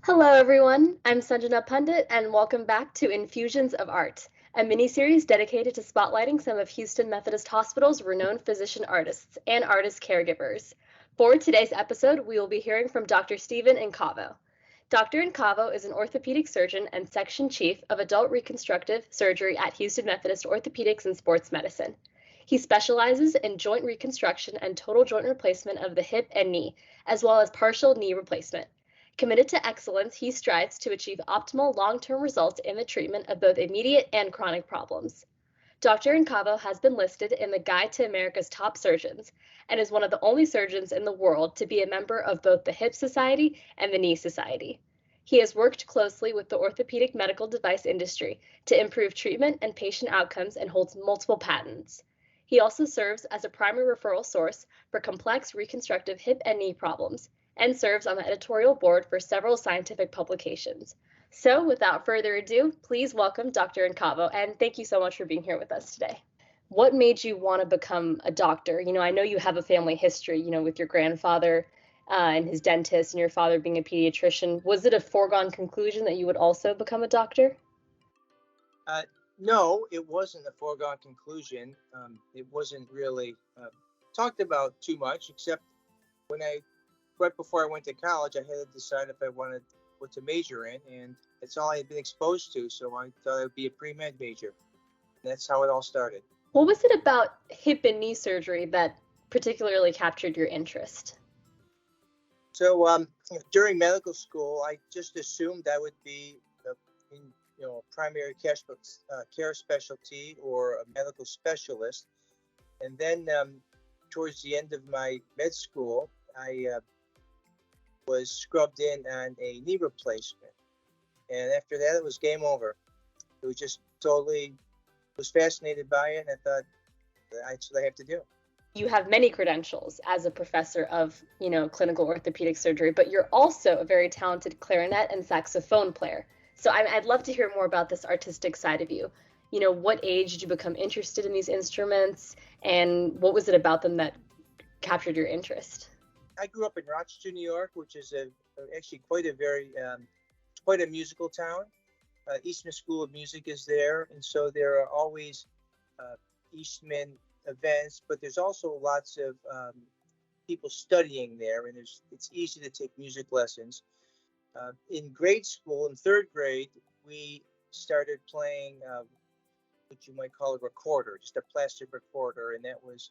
Hello, everyone. I'm Sanjana Pundit, and welcome back to Infusions of Art, a miniseries dedicated to spotlighting some of Houston Methodist Hospital's renowned physician artists and artist caregivers. For today's episode, we will be hearing from Dr. Stephen Incavo. Dr. Incavo is an orthopedic surgeon and section chief of adult reconstructive surgery at Houston Methodist Orthopedics and Sports Medicine. He specializes in joint reconstruction and total joint replacement of the hip and knee, as well as partial knee replacement. Committed to excellence, he strives to achieve optimal long-term results in the treatment of both immediate and chronic problems. Dr. Incavo has been listed in the Guide to America's Top Surgeons and is one of the only surgeons in the world to be a member of both the Hip Society and the Knee Society. He has worked closely with the orthopedic medical device industry to improve treatment and patient outcomes and holds multiple patents. He also serves as a primary referral source for complex reconstructive hip and knee problems and serves on the editorial board for several scientific publications. So without further ado, please welcome Dr. Incavo, and thank you so much for being here with us today. What made you want to become a doctor? I know you have a family history, with your grandfather and his dentist and your father being a pediatrician. Was it a foregone conclusion that you would also become a doctor? Uh, no, it wasn't a foregone conclusion. It wasn't really talked about too much, except right before I went to college, I had to decide if I wanted what to major in, and it's all I had been exposed to, so I thought I would be a pre-med major. And that's how it all started. What was it about hip and knee surgery that particularly captured your interest? So during medical school, I just assumed I would be in primary care specialty or a medical specialist. And then towards the end of my med school, I was scrubbed in on a knee replacement. And after that, it was game over. It was just totally, was fascinated by it, and I thought, that's what I have to do. You have many credentials as a professor of, clinical orthopedic surgery, but you're also a very talented clarinet and saxophone player. So I'd love to hear more about this artistic side of you. What age did you become interested in these instruments, and what was it about them that captured your interest? I grew up in Rochester, New York, which is actually quite a musical town. Eastman School of Music is there, and so there are always Eastman events, but there's also lots of people studying there, and it's easy to take music lessons. In grade school, in third grade, we started playing what you might call a recorder, just a plastic recorder, and that was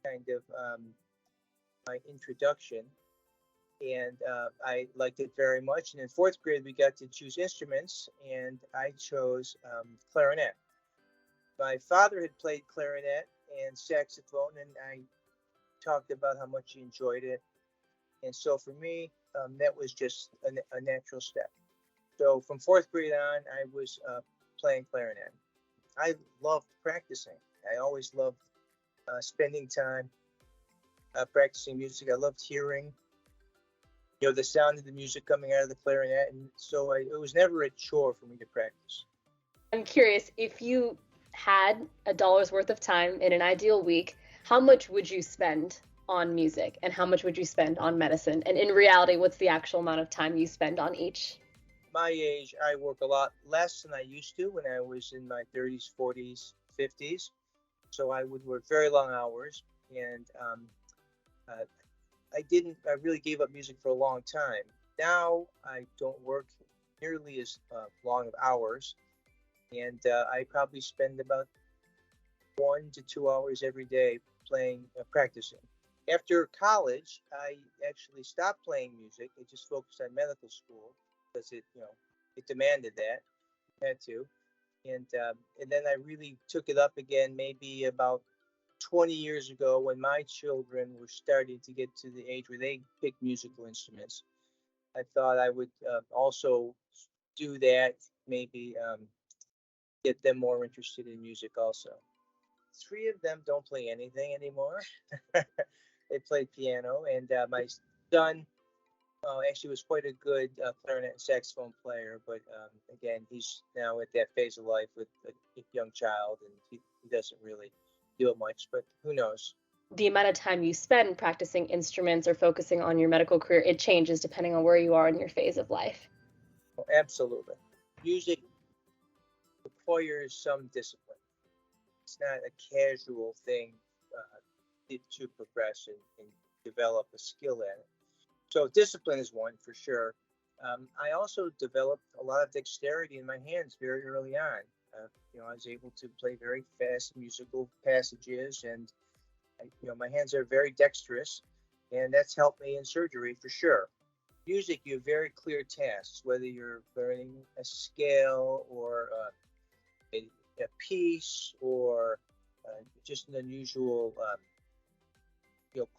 kind of my introduction, and I liked it very much. And in fourth grade, we got to choose instruments, and I chose clarinet. My father had played clarinet and saxophone, and I talked about how much he enjoyed it. And so for me, that was just a natural step. So from fourth grade on, I was playing clarinet. I loved practicing. I always loved spending time practicing music. I loved hearing, the sound of the music coming out of the clarinet, and so it was never a chore for me to practice. I'm curious, if you had a dollar's worth of time in an ideal week, how much would you spend on music and how much would you spend on medicine? And in reality, what's the actual amount of time you spend on each? My age, I work a lot less than I used to when I was in my 30s, 40s, 50s. So I would work very long hours, and I really gave up music for a long time. Now I don't work nearly as long of hours, and I probably spend about 1 to 2 hours every day practicing. After college, I actually stopped playing music. I just focused on medical school because it demanded that. I had to, and then I really took it up again, maybe about 20 years ago when my children were starting to get to the age where they pick musical instruments. I thought I would also do that, maybe get them more interested in music also. Three of them don't play anything anymore. They played piano, and my son actually was quite a good clarinet and saxophone player, but again, he's now at that phase of life with a young child, and he doesn't really do it much, but who knows? The amount of time you spend practicing instruments or focusing on your medical career, it changes depending on where you are in your phase of life. Oh, absolutely. Music requires some discipline. It's not a casual thing to progress and develop a skill at it. So discipline is one for sure. I also developed a lot of dexterity in my hands very early on. I was able to play very fast musical passages, and my hands are very dexterous, and that's helped me in surgery for sure. Music, you have very clear tasks, whether you're learning a scale or a piece or just an unusual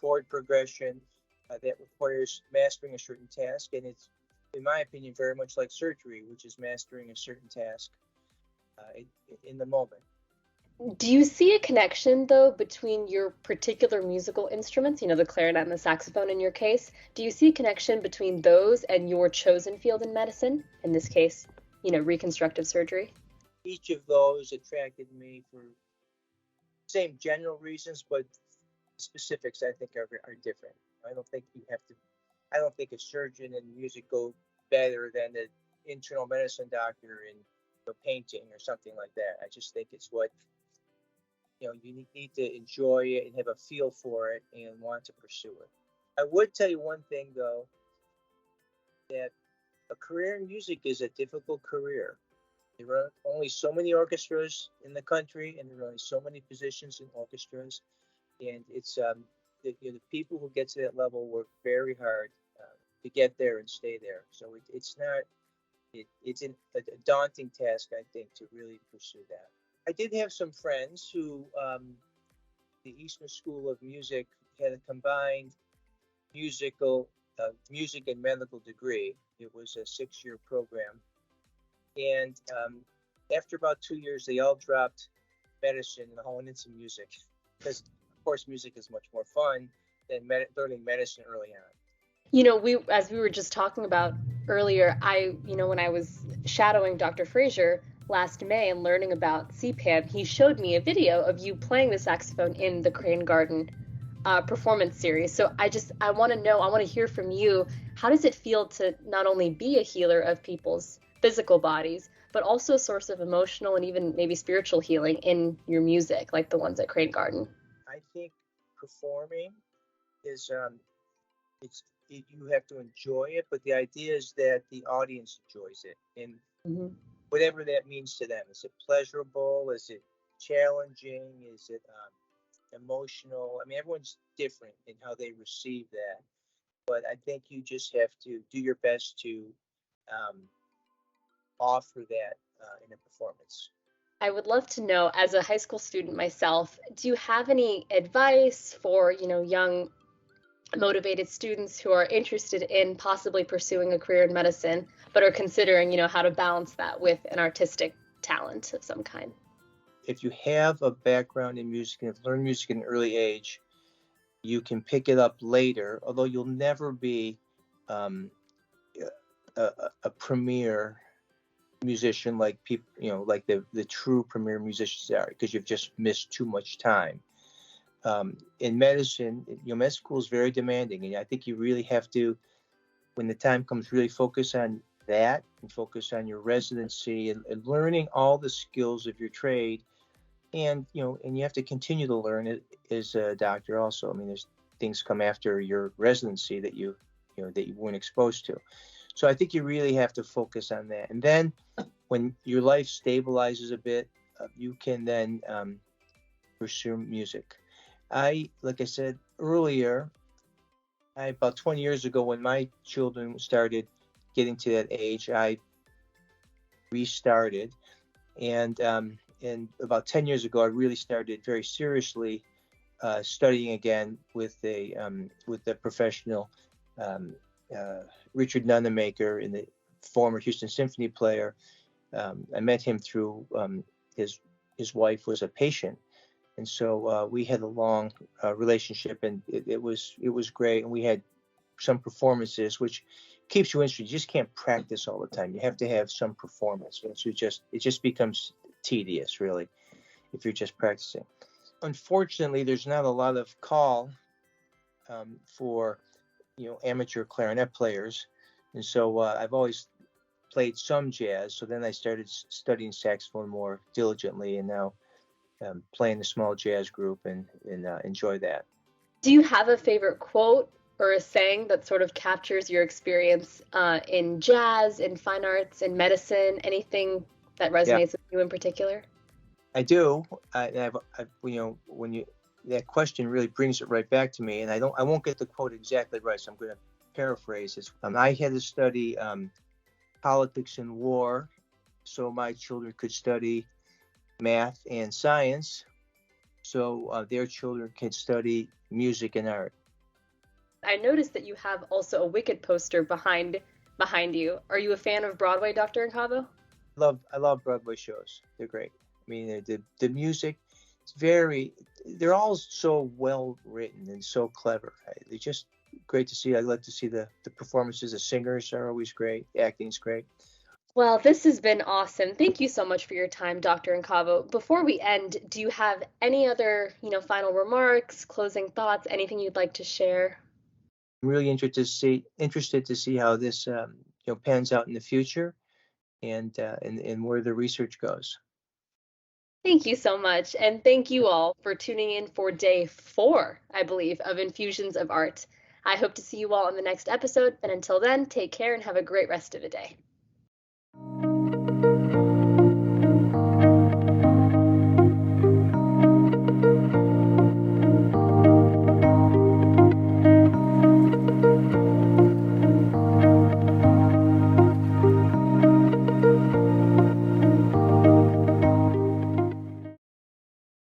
chord progression that requires mastering a certain task, and it's, in my opinion, very much like surgery, which is mastering a certain task in the moment. Do you see a connection, though, between your particular musical instruments, the clarinet and the saxophone in your case? Do you see a connection between those and your chosen field in medicine, in this case, reconstructive surgery? Each of those attracted me for same general reasons, but specifics I think are different. I don't think you have to. I don't think a surgeon and music go better than an internal medicine doctor in painting or something like that. I just think it's what you need to enjoy it and have a feel for it and want to pursue it. I would tell you one thing though, that a career in music is a difficult career. There are only so many orchestras in the country, and there are only so many positions in orchestras, and it's the people who get to that level work very hard to get there and stay there. So it's not it's a daunting task, I think, to really pursue that. I did have some friends who the Eastman School of Music had a combined music and medical degree. It was a 6-year program, and after about 2 years, they all dropped medicine and all went into music because, of course, music is much more fun than learning medicine early on. As we were just talking about earlier, when I was shadowing Dr. Frazier last May and learning about CPAM, he showed me a video of you playing the saxophone in the Crane Garden performance series. So I want to know, I want to hear from you, how does it feel to not only be a healer of people's physical bodies, but also a source of emotional and even maybe spiritual healing in your music, like the ones at Crane Garden? I think performing is you have to enjoy it, but the idea is that the audience enjoys it, and whatever that means to them. Is it pleasurable? Is it challenging? Is it emotional? I mean, everyone's different in how they receive that, but I think you just have to do your best to um, offer that in a performance. I would love to know, as a high school student myself, do you have any advice for, young motivated students who are interested in possibly pursuing a career in medicine, but are considering, how to balance that with an artistic talent of some kind? If you have a background in music and have learned music at an early age, you can pick it up later, although you'll never be um, a premier musician like people, like the true premier musicians are, because you've just missed too much time. In medicine, med school is very demanding, and I think you really have to, when the time comes, really focus on that and focus on your residency and learning all the skills of your trade, and you have to continue to learn it as a doctor also. I mean, there's things come after your residency that you weren't exposed to. So I think you really have to focus on that, and then when your life stabilizes a bit, you can then pursue music. Like I said earlier, about 20 years ago, when my children started getting to that age, I restarted, and about 10 years ago, I really started very seriously studying again with a professional, Richard Nunemaker, in the former Houston Symphony player. I met him through his wife was a patient, and so we had a long relationship, and it was great. And we had some performances, which keeps you interested. You just can't practice all the time. You have to have some performance. And so it just becomes tedious, really, if you're just practicing. Unfortunately, there's not a lot of call for amateur clarinet players, and so I've always played some jazz. So then I started studying saxophone more diligently, and now playing a small jazz group and enjoy that. Do you have a favorite quote or a saying that sort of captures your experience in jazz, in fine arts, in medicine, anything that Yeah, resonates with you in particular? I do. When you that question really brings it right back to me, and I won't get the quote exactly right, so I'm going to paraphrase this. I had to study politics and war, so my children could study math and science, so their children can study music and art. I noticed that you have also a Wicked poster behind you. Are you a fan of Broadway, Dr. Incavo? I love Broadway shows. They're great. I mean, the music, it's very. They're all so well written and so clever. They're just great to see. I like to see the performances. The singers are always great. The acting's great. Well, this has been awesome. Thank you so much for your time, Dr. Incavo. Before we end, do you have any other, final remarks, closing thoughts, anything you'd like to share? I'm really interested to see how this pans out in the future and where the research goes. Thank you so much. And thank you all for tuning in for day 4, I believe, of Infusions of Art. I hope to see you all in the next episode. And until then, take care and have a great rest of the day.